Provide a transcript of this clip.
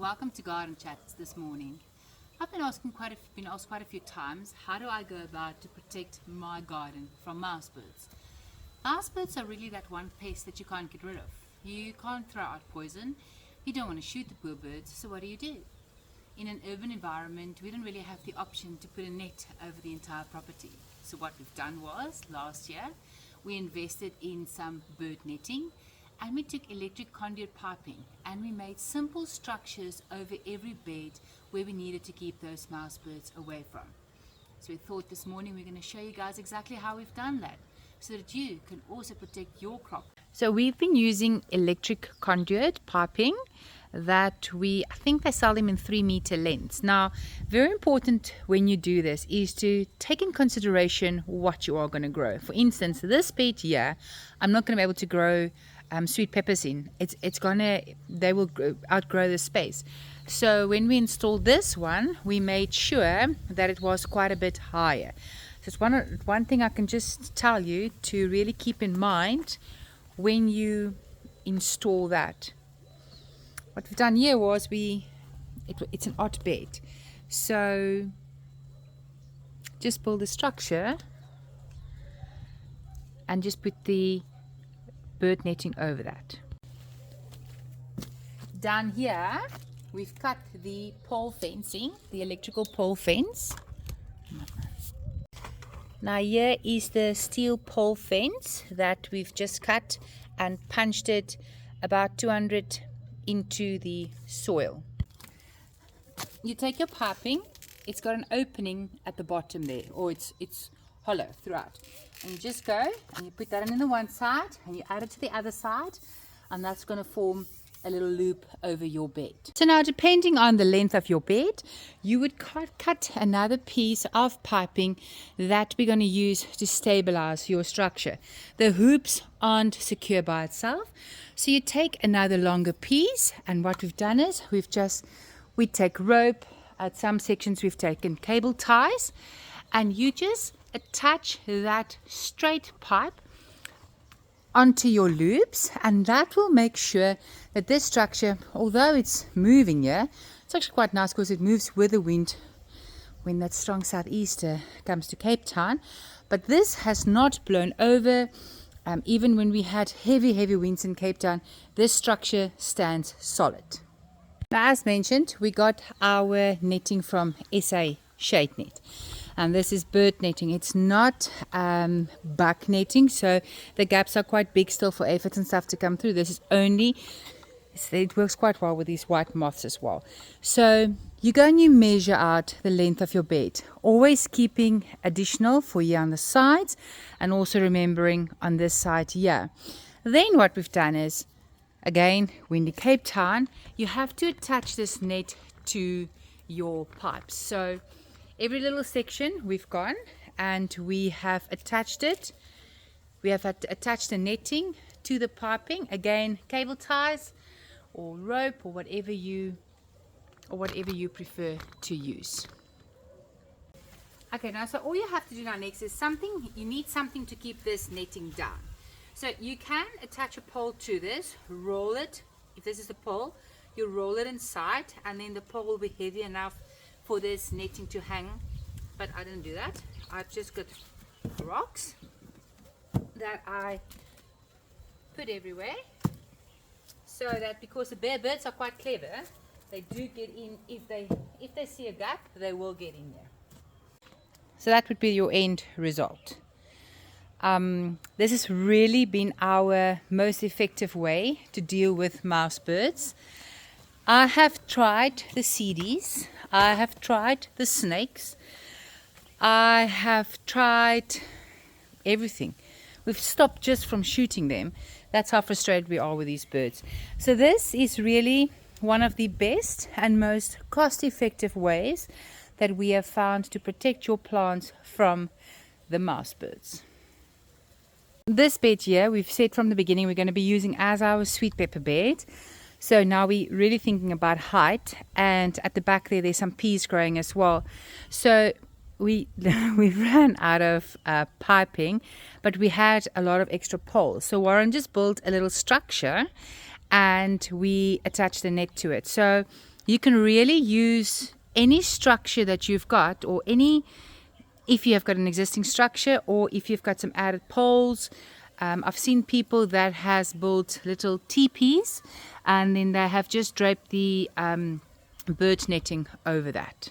welcome to Garden Chats this morning. I've been asked quite a few times, how do I go about to protect my garden from mouse birds? Mouse birds are really that one pest that you can't get rid of. You can't throw out poison, you don't want to shoot the poor birds, so what do? In an urban environment, we don't really have the option to put a net over the entire property. So what we've done was, last year, we invested in some bird netting, and we took electric conduit piping and we made simple structures over every bed where we needed to keep those mouse birds away from. So we thought this morning we're going to show you guys exactly how we've done that so that you can also protect your crop. So we've been using electric conduit piping that I think they sell them in 3-meter lengths. Now, very important when you do this is to take in consideration what you are going to grow. For instance, this bed here, I'm not going to be able to grow sweet peppers in. They will outgrow the space. So when we installed this one, we made sure that it was quite a bit higher. So it's one thing I can just tell you to really keep in mind when you install that. What we've done here was it's an odd bed. So just build a structure and just put the bird netting over that. Down here we've cut the pole fencing, the electrical pole fence. Now here is the steel pole fence that we've just cut and punched it about 200 into the soil. You take your piping, it's got an opening at the bottom there, or it's hollow throughout, and you just go and you put that in the one side and you add it to the other side, and that's going to form a little loop over your bed. So now, depending on the length of your bed, you would cut another piece of piping that we're going to use to stabilize your structure. The hoops aren't secure by itself, so you take another longer piece, and what we've done is we take rope. At some sections we've taken cable ties, and you just attach that straight pipe onto your loops, and that will make sure that this structure, although it's moving here, it's actually quite nice because it moves with the wind when that strong southeaster comes to Cape Town, but this has not blown over. Even when we had heavy winds in Cape Town, this structure stands solid. Now, as mentioned, we got our netting from SA Shade Net. And this is bird netting. It's not buck netting, so the gaps are quite big still for aphids and stuff to come through. It works quite well with these white moths as well. So you go and you measure out the length of your bed, always keeping additional for here on the sides, and also remembering on this side here. Then what we've done is, again, windy Cape Town, you have to attach this net to your pipes. So every little section we've gone and we have attached it. We have attached the netting to the piping. Again, cable ties or rope or whatever you prefer to use. Okay, now so all you have to do now next is you need something to keep this netting down. So you can attach a pole to this, roll it. If this is the pole, you roll it inside, and then the pole will be heavy enough for this netting to hang. But I didn't do that. I've just got rocks that I put everywhere, so that, because the bear birds are quite clever, they do get in. If they see a gap, they will get in there. So that would be your end result. This has really been our most effective way to deal with mouse birds. I have tried the seedies, I have tried the snakes, I have tried everything. We've stopped just from shooting them. That's how frustrated we are with these birds. So this is really one of the best and most cost-effective ways that we have found to protect your plants from the mouse birds. This bed here, we've said from the beginning we're going to be using as our sweet pepper bed. So now we're really thinking about height, and at the back there's some peas growing as well. So we ran out of piping, but we had a lot of extra poles. So Warren just built a little structure and we attached the net to it. So You can really use any structure that you've got, or if you have got an existing structure, or if you've got some added poles. I've seen people that has built little teepees and then they have just draped the bird netting over that.